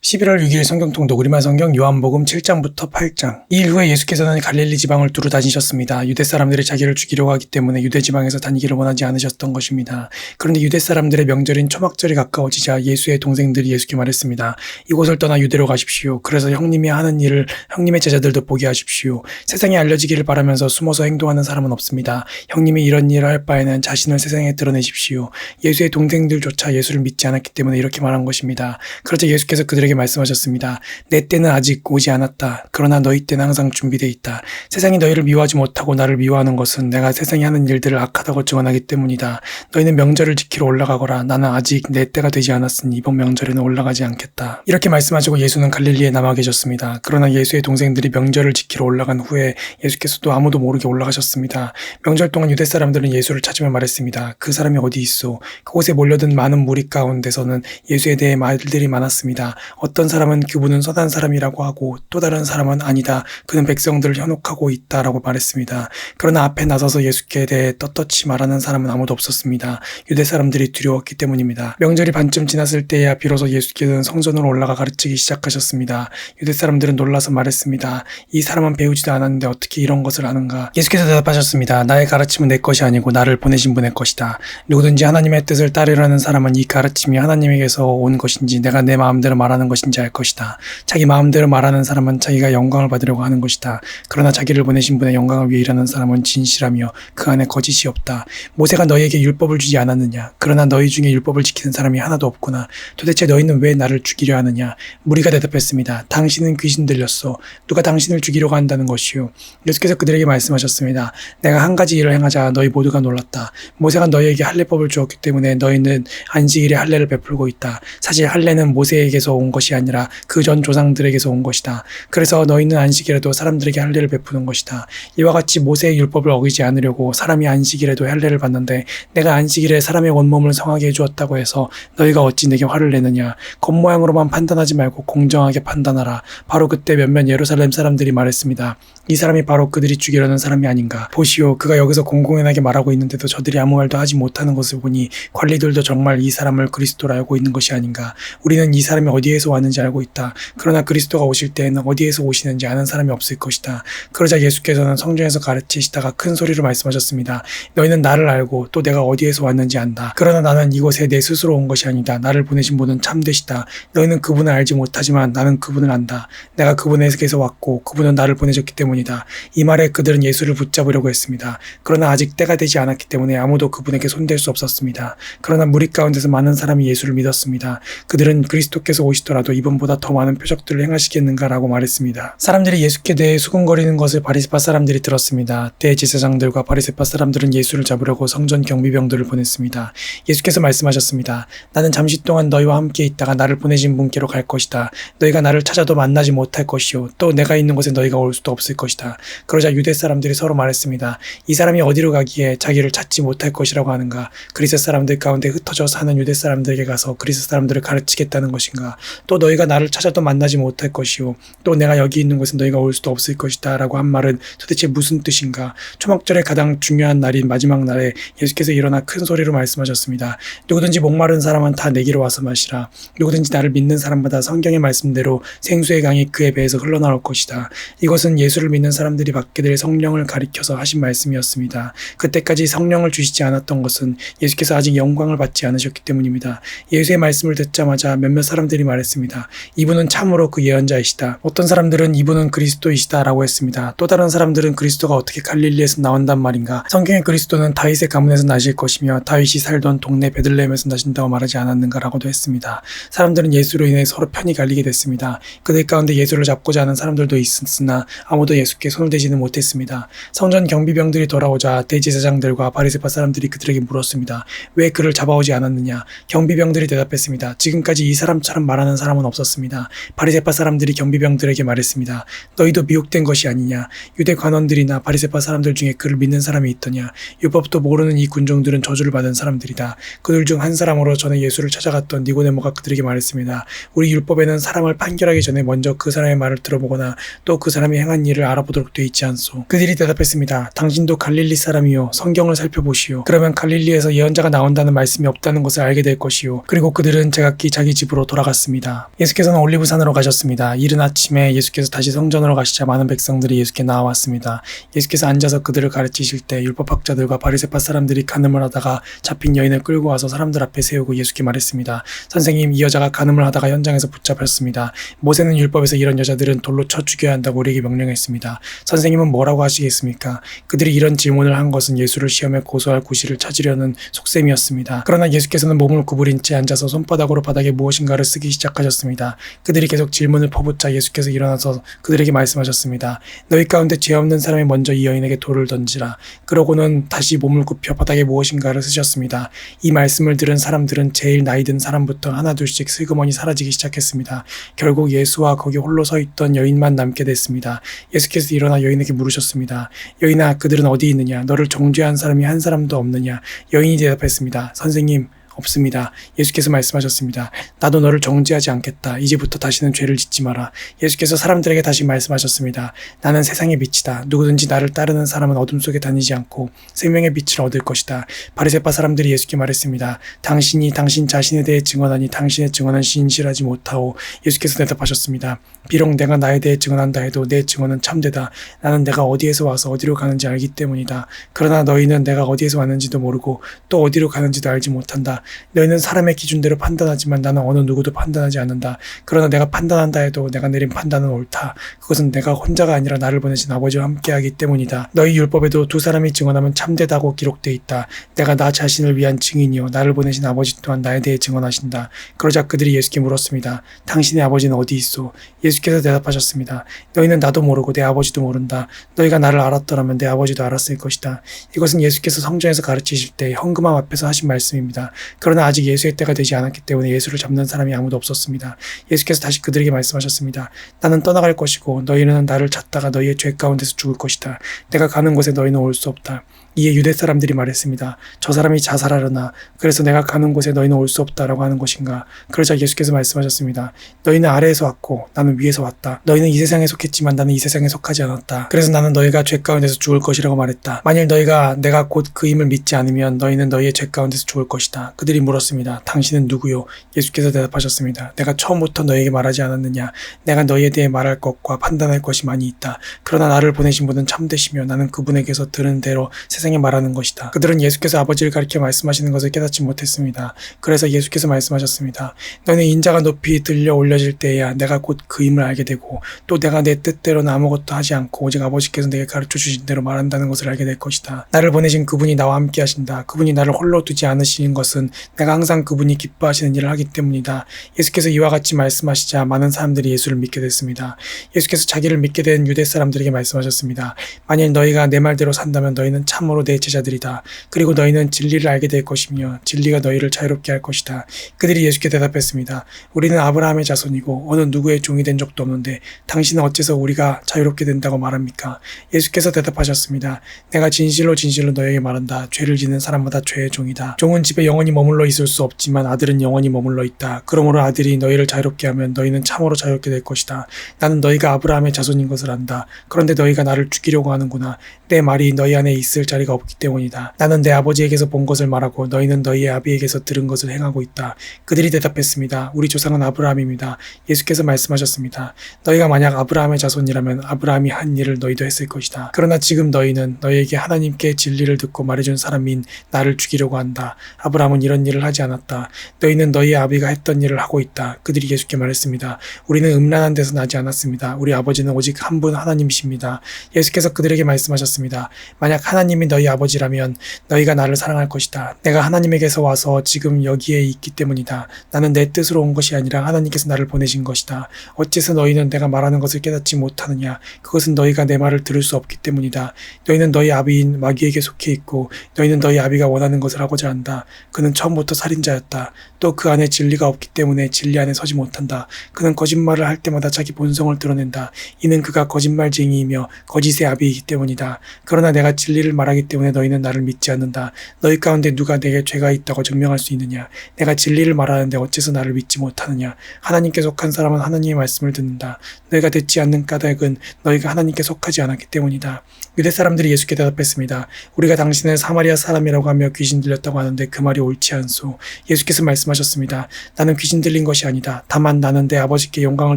11월 6일 성경통독 우리말 성경 요한복음 7장부터 8장. 이 일 후에 예수께서는 갈릴리 지방을 두루 다니셨습니다. 유대 사람들이 자기를 죽이려고 하기 때문에 유대 지방에서 다니기를 원하지 않으셨던 것입니다. 그런데 유대 사람들의 명절인 초막절이 가까워지자 예수의 동생들이 예수께 말했습니다. 이곳을 떠나 유대로 가십시오. 그래서 형님이 하는 일을 형님의 제자들도 보게 하십시오. 세상에 알려지기를 바라면서 숨어서 행동하는 사람은 없습니다. 형님이 이런 일을 할 바에는 자신을 세상에 드러내십시오. 예수의 동생들조차 예수를 믿지 않았기 때문에 이렇게 말한 것입니다. 그러자 예수께서 그들에게 말씀하셨습니다. 내 때는 아직 오지 않았다. 그러나 너희 때는 항상 준비되어 있다. 세상이 너희를 미워하지 못하고 나를 미워하는 것은 내가 세상이 하는 일들을 악하다고 증언하기 때문이다. 너희는 명절을 지키러 올라가거라. 나는 아직 내 때가 되지 않았으니 이번 명절에는 올라가지 않겠다. 이렇게 말씀하시고 예수는 갈릴리에 남아 계셨습니다. 그러나 예수의 동생들이 명절을 지키러 올라간 후에 예수께서도 아무도 모르게 올라가셨습니다. 명절 동안 유대 사람들은 예수를 찾으며 말했습니다. 그 사람이 어디 있소? 그곳에 몰려든 많은 무리 가운데서는 예수에 대해 말들이 많았습니다. 어떤 사람은 그분은 선한 사람이라고 하고 또 다른 사람은 아니다. 그는 백성들을 현혹하고 있다라고 말했습니다. 그러나 앞에 나서서 예수께 대해 떳떳이 말하는 사람은 아무도 없었습니다. 유대 사람들이 두려웠기 때문입니다. 명절이 반쯤 지났을 때야 비로소 예수께서는 성전으로 올라가 가르치기 시작하셨습니다. 유대 사람들은 놀라서 말했습니다. 이 사람은 배우지도 않았는데 어떻게 이런 것을 아는가? 예수께서 대답하셨습니다. 나의 가르침은 내 것이 아니고 나를 보내신 분의 것이다. 누구든지 하나님의 뜻을 따르려는 사람은 이 가르침이 하나님에게서 온 것인지 내가 내 마음대로 말하는 것인지 알 것이다. 자기 마음대로 말하는 사람은 자기가 영광을 받으려고 하는 것이다. 그러나 자기를 보내신 분의 영광을 위해 일하는 사람은 진실하며 그 안에 거짓이 없다. 모세가 너희에게 율법을 주지 않았느냐? 그러나 너희 중에 율법을 지키는 사람이 하나도 없구나. 도대체 너희는 왜 나를 죽이려 하느냐? 무리가 대답했습니다. 당신은 귀신 들렸소. 누가 당신을 죽이려고 한다는 것이요? 예수께서 그들에게 말씀하셨습니다. 내가 한 가지 일을 행하자 너희 모두가 놀랐다. 모세가 너희에게 할례법을 주었기 때문에 너희는 안식일에 할례를 베풀고 있다. 사실 할례는 모세에게서 온 것이 아니라 그 전 조상들에게서 온 것이다. 그래서 너희는 안식일에도 사람들에게 할례를 베푸는 것이다. 이와 같이 모세의 율법을 어기지 않으려고 사람이 안식일에도 할례를 받는데 내가 안식일에 사람의 온몸을 성하게 해주었다고 해서 너희가 어찌 내게 화를 내느냐? 겉모양으로만 판단하지 말고 공정하게 판단하라. 바로 그때 몇몇 예루살렘 사람들이 말했습니다. 이 사람이 바로 그들이 죽이려는 사람이 아닌가? 보시오, 그가 여기서 공공연하게 말하고 있는데도 저들이 아무 말도 하지 못하는 것을 보니 관리들도 정말 이 사람을 그리스도로 알고 있는 것이 아닌가? 우리는 이 사람이 어디에서 왔는지 알고 있다. 그러나 그리스도가 오실 때에는 어디에서 오시는지 아는 사람이 없을 것이다. 그러자 예수께서는 성전에서 가르치시다가 큰 소리로 말씀하셨습니다. 너희는 나를 알고 또 내가 어디에서 왔는지 안다. 그러나 나는 이곳에 내 스스로 온 것이 아니다. 나를 보내신 분은 참되시다. 너희는 그분을 알지 못하지만 나는 그분을 안다. 내가 그분에게서 왔고 그분은 나를 보내셨기 때문이다. 이 말에 그들은 예수를 붙잡으려고 했습니다. 그러나 아직 때가 되지 않았기 때문에 아무도 그분에게 손댈 수 없었습니다. 그러나 무리 가운데서 많은 사람이 예수를 믿었습니다. 그들은 그리스도께서 오시더라도 이번보다 더 많은 표적들을 행하시겠는가라고 말했습니다. 사람들이 예수께 대해 수군거리는 것을 바리새파 사람들이 들었습니다. 대제사장들과 바리새파 사람들은 예수를 잡으려고 성전 경비병들을 보냈습니다. 예수께서 말씀하셨습니다. 나는 잠시 동안 너희와 함께 있다가 나를 보내신 분께로 갈 것이다. 너희가 나를 찾아도 만나지 못할 것이요 또 내가 있는 곳에 너희가 올 수도 없을 것이다. 그러자 유대 사람들이 서로 말했습니다. 이 사람이 어디로 가기에 자기를 찾지 못할 것이라고 하는가? 그리스 사람들 가운데 흩어져 사는 유대 사람들에게 가서 그리스 사람들을 가르치겠다는 것인가? 또 너희가 나를 찾아도 만나지 못할 것이요 또 내가 여기 있는 곳에 너희가 올 수도 없을 것이다 라고 한 말은 도대체 무슨 뜻인가? 초막절의 가장 중요한 날인 마지막 날에 예수께서 일어나 큰 소리로 말씀하셨습니다. 누구든지 목마른 사람은 다 내게로 와서 마시라. 누구든지 나를 믿는 사람마다 성경의 말씀대로 생수의 강이 그의 배에서 흘러나올 것이다. 이것은 예수를 믿는 사람들이 받게 될 성령을 가리켜서 하신 말씀이었습니다. 그때까지 성령을 주시지 않았던 것은 예수께서 아직 영광을 받지 않으셨기 때문입니다. 예수의 말씀을 듣자마자 몇몇 사람들이 말했습니다. 이분은 참으로 그 예언자이시다. 어떤 사람들은 이분은 그리스도이시다 라고 했습니다. 또 다른 사람들은 그리스도가 어떻게 갈릴리에서 나온단 말인가? 성경의 그리스도는 다윗의 가문에서 나실 것이며 다윗이 살던 동네 베들레헴에서 나신다고 말하지 않았는가 라고도 했습니다. 사람들은 예수로 인해 서로 편이 갈리게 됐습니다. 그들 가운데 예수를 잡고자 하는 사람들도 있었으나 아무도 예수께 손을 대지는 못했습니다. 성전 경비병들이 돌아오자 대제사장들과 바리새파 사람들이 그들에게 물었습니다. 왜 그를 잡아오지 않았느냐? 경비병들이 대답했습니다. 지금까지 이 사람처럼 말하는 사람은 없었습니다. 바리새파 사람들이 경비병들에게 말했습니다. 너희도 미혹된 것이 아니냐? 유대 관원들이나 바리새파 사람들 중에 그를 믿는 사람이 있더냐? 율법도 모르는 이 군종들은 저주를 받은 사람들이다. 그들 중 한 사람으로 전에 예수를 찾아갔던 니고데모가 그들에게 말했습니다. 우리 율법에는 사람을 판결하기 전에 먼저 그 사람의 말을 들어보거나 또 그 사람이 행한 일을 알아보도록 되어 있지 않소. 그들이 대답했습니다. 당신도 갈릴리 사람이요 성경을 살펴보시오. 그러면 갈릴리에서 예언자가 나온다는 말씀이 없다는 것을 알게 될 것이요. 그리고 그들은 제각기 자기 집으로 돌아갔습니다. 하셨습니다. 예수께서는 올리브산으로 가셨습니다. 이른 아침에 예수께서 다시 성전으로 가시자 많은 백성들이 예수께 나와왔습니다. 예수께서 앉아서 그들을 가르치실 때 율법학자들과 바리새파 사람들이 간음을 하다가 잡힌 여인을 끌고 와서 사람들 앞에 세우고 예수께 말했습니다. 선생님, 이 여자가 간음을 하다가 현장에서 붙잡혔습니다. 모세는 율법에서 이런 여자들은 돌로 쳐 죽여야 한다고 우리에게 명령했습니다. 선생님은 뭐라고 하시겠습니까? 그들이 이런 질문을 한 것은 예수를 시험에 고소할 구실을 찾으려는 속셈이었습니다. 그러나 예수께서는 몸을 구부린 채 앉아서 손바닥으로 바닥에 무엇인가를 쓰기 시작하셨습니다. 그들이 계속 질문을 퍼붓자 예수께서 일어나서 그들에게 말씀하셨습니다. 너희 가운데 죄 없는 사람이 먼저 이 여인에게 돌을 던지라. 그러고는 다시 몸을 굽혀 바닥에 무엇인가를 쓰셨습니다. 이 말씀을 들은 사람들은 제일 나이 든 사람부터 하나둘씩 슬그머니 사라지기 시작했습니다. 결국 예수와 거기 홀로 서 있던 여인만 남게 됐습니다. 예수께서 일어나 여인에게 물으셨습니다. 여인아, 그들은 어디 있느냐? 너를 정죄한 사람이 한 사람도 없느냐? 여인이 대답했습니다. 선생님, 없습니다. 예수께서 말씀하셨습니다. 나도 너를 정죄하지 않겠다. 이제부터 다시는 죄를 짓지 마라. 예수께서 사람들에게 다시 말씀하셨습니다. 나는 세상의 빛이다. 누구든지 나를 따르는 사람은 어둠 속에 다니지 않고 생명의 빛을 얻을 것이다. 바리새파 사람들이 예수께 말했습니다. 당신이 당신 자신에 대해 증언하니 당신의 증언은 신실하지 못하오. 예수께서 대답하셨습니다. 비록 내가 나에 대해 증언한다 해도 내 증언은 참되다. 나는 내가 어디에서 와서 어디로 가는지 알기 때문이다. 그러나 너희는 내가 어디에서 왔는지도 모르고 또 어디로 가는지도 알지 못한다. 너희는 사람의 기준대로 판단하지만 나는 어느 누구도 판단하지 않는다. 그러나 내가 판단한다 해도 내가 내린 판단은 옳다. 그것은 내가 혼자가 아니라 나를 보내신 아버지와 함께하기 때문이다. 너희 율법에도 두 사람이 증언하면 참되다고 기록되어 있다. 내가 나 자신을 위한 증인이요 나를 보내신 아버지 또한 나에 대해 증언하신다. 그러자 그들이 예수께 물었습니다. 당신의 아버지는 어디 있소? 예수께서 대답하셨습니다. 너희는 나도 모르고 내 아버지도 모른다. 너희가 나를 알았더라면 내 아버지도 알았을 것이다. 이것은 예수께서 성전에서 가르치실 때 헌금함 앞에서 하신 말씀입니다. 그러나 아직 예수의 때가 되지 않았기 때문에 예수를 잡는 사람이 아무도 없었습니다. 예수께서 다시 그들에게 말씀하셨습니다. 나는 떠나갈 것이고 너희는 나를 찾다가 너희의 죄 가운데서 죽을 것이다. 내가 가는 곳에 너희는 올 수 없다. 이에 유대 사람들이 말했습니다. 저 사람이 자살하려나? 그래서 내가 가는 곳에 너희는 올 수 없다라고 하는 것인가? 그러자 예수께서 말씀하셨습니다. 너희는 아래에서 왔고 나는 위에서 왔다. 너희는 이 세상에 속했지만 나는 이 세상에 속하지 않았다. 그래서 나는 너희가 죄 가운데서 죽을 것이라고 말했다. 만일 너희가 내가 곧 그임을 믿지 않으면 너희는 너희의 죄 가운데서 죽을 것이다. 그들이 물었습니다. 당신은 누구요? 예수께서 대답하셨습니다. 내가 처음부터 너희에게 말하지 않았느냐? 내가 너희에 대해 말할 것과 판단할 것이 많이 있다. 그러나 나를 보내신 분은 참되시며 나는 그분에게서 들은 대로 세상에 말하는 것이다. 그들은 예수께서 아버지를 가리켜 말씀하시는 것을 깨닫지 못했습니다. 그래서 예수께서 말씀하셨습니다. 너희는 인자가 높이 들려 올려질 때에야 내가 곧 그임을 알게 되고 또 내가 내 뜻대로는 아무것도 하지 않고 오직 아버지께서 내게 가르쳐 주신 대로 말한다는 것을 알게 될 것이다. 나를 보내신 그분이 나와 함께 하신다. 그분이 나를 홀로 두지 않으시는 것은 내가 항상 그분이 기뻐하시는 일을 하기 때문이다. 예수께서 이와 같이 말씀하시자 많은 사람들이 예수를 믿게 됐습니다. 예수께서 자기를 믿게 된 유대 사람들에게 말씀하셨습니다. 만일 너희가 내 말대로 산다면 너희는 참으로 내 제자들이다. 그리고 너희는 진리를 알게 될 것이며 진리가 너희를 자유롭게 할 것이다. 그들이 예수께 대답했습니다. 우리는 아브라함의 자손이고 어느 누구의 종이 된 적도 없는데 당신은 어째서 우리가 자유롭게 된다고 말합니까? 예수께서 대답하셨습니다. 내가 진실로 진실로 너희에게 말한다. 죄를 짓는 사람마다 죄의 종이다. 종은 집에 영원히 머물러 있을 수 없지만 아들은 영원히 머물러 있다. 그러므로 아들이 너희를 자유롭게 하면 너희는 참으로 자유롭게 될 것이다. 나는 너희가 아브라함의 자손인 것을 안다. 그런데 너희가 나를 죽이려고 하는구나. 내 말이 너희 안에 있을 자리가 없기 때문이다. 나는 내 아버지에게서 본 것을 말하고 너희는 너희의 아비에게서 들은 것을 행하고 있다. 그들이 대답했습니다. 우리 조상은 아브라함입니다. 예수께서 말씀하셨습니다. 너희가 만약 아브라함의 자손이라면 아브라함이 한 일을 너희도 했을 것이다. 그러나 지금 너희는 너희에게 하나님께 진리를 듣고 말해준 사람인 나를 죽이려고 한다. 아브라함은 이런 일을 하지 않았다. 너희는 너희의 아비가 했던 일을 하고 있다. 그들이 예수께 말했습니다. 우리는 음란한 데서 나지 않았습니다. 우리 아버지는 오직 한 분 하나님이십니다. 예수께서 그들에게 말씀하셨습니다. 만약 하나님이 너희 아버지라면 너희가 나를 사랑할 것이다. 내가 하나님에게서 와서 지금 여기에 있기 때문이다. 나는 내 뜻으로 온 것이 아니라 하나님께서 나를 보내신 것이다. 어째서 너희는 내가 말하는 것을 깨닫지 못하느냐? 그것은 너희가 내 말을 들을 수 없기 때문이다. 너희는 너희 아비인 마귀에게 속해 있고 너희는 너희 아비가 원하는 것을 하고자 한다. 그는 처음부터 살인자였다. 또 그 안에 진리가 없기 때문에 진리 안에 서지 못한다. 그는 거짓말을 할 때마다 자기 본성을 드러낸다. 이는 그가 거짓말쟁이이며 거짓의 아비이기 때문이다. 그러나 내가 진리를 말하기 말하기 때문에 너희는 나를 믿지 않는다. 너희 가운데 누가 내게 죄가 있다고 증명할 수 있느냐? 내가 진리를 말하는데 어째서 나를 믿지 못하느냐? 하나님께 속한 사람은 하나님의 말씀을 듣는다. 너희가 듣지 않는 까닭은 너희가 하나님께 속하지 않았기 때문이다. 유대 사람들이 예수께 대답했습니다. 우리가 당신을 사마리아 사람이라고 하며 귀신 들렸다고 하는데 그 말이 옳지 않소. 예수께서 말씀하셨습니다. 나는 귀신 들린 것이 아니다. 다만 나는 내 아버지께 영광을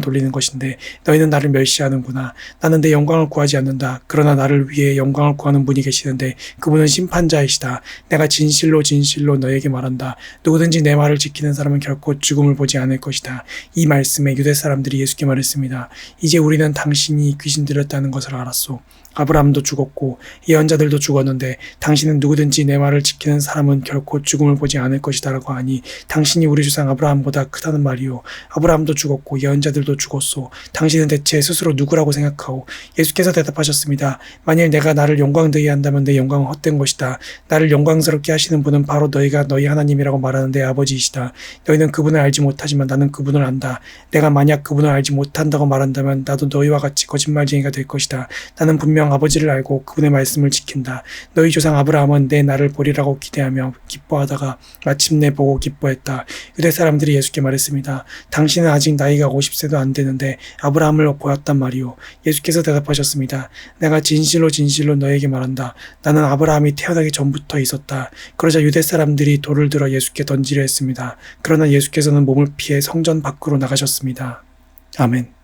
돌리는 것인데 너희는 나를 멸시하는구나. 나는 내 영광을 구하지 않는다. 그러나 나를 위해 영광을 구하는 분이 계시는데 그분은 심판자이시다. 내가 진실로 진실로 너에게 말한다. 누구든지 내 말을 지키는 사람은 결코 죽음을 보지 않을 것이다. 이 말씀에 유대 사람들이 예수께 말했습니다. 이제 우리는 당신이 귀신 들렸다는 것을 알았소. 아브라함도 죽었고 예언자들도 죽었는데 당신은 누구든지 내 말을 지키는 사람은 결코 죽음을 보지 않을 것이다 라고 하니 당신이 우리 조상 아브라함보다 크다는 말이요. 아브라함도 죽었고 예언자들도 죽었소. 당신은 대체 스스로 누구라고 생각하오? 예수께서 대답하셨습니다. 만일 내가 나를 영광되게 한다면 내 영광은 헛된 것이다. 나를 영광스럽게 하시는 분은 바로 너희가 너희 하나님이라고 말하는 내 아버지이시다. 너희는 그분을 알지 못하지만 나는 그분을 안다. 내가 만약 그분을 알지 못한다고 말한다면 나도 너희와 같이 거짓말쟁이가 될 것이다. 나는 분명 아버지를 알고 그분의 말씀을 지킨다. 너희 조상 아브라함은 내 날을 보리라고 기대하며 기뻐하다가 마침내 보고 기뻐했다. 유대 사람들이 예수께 말했습니다. 당신은 아직 나이가 50세도 안 되는데 아브라함을 보았단 말이오. 예수께서 대답하셨습니다. 내가 진실로 진실로 너에게 말한다. 나는 아브라함이 태어나기 전부터 있었다. 그러자 유대 사람들이 돌을 들어 예수께 던지려 했습니다. 그러나 예수께서는 몸을 피해 성전 밖으로 나가셨습니다. 아멘.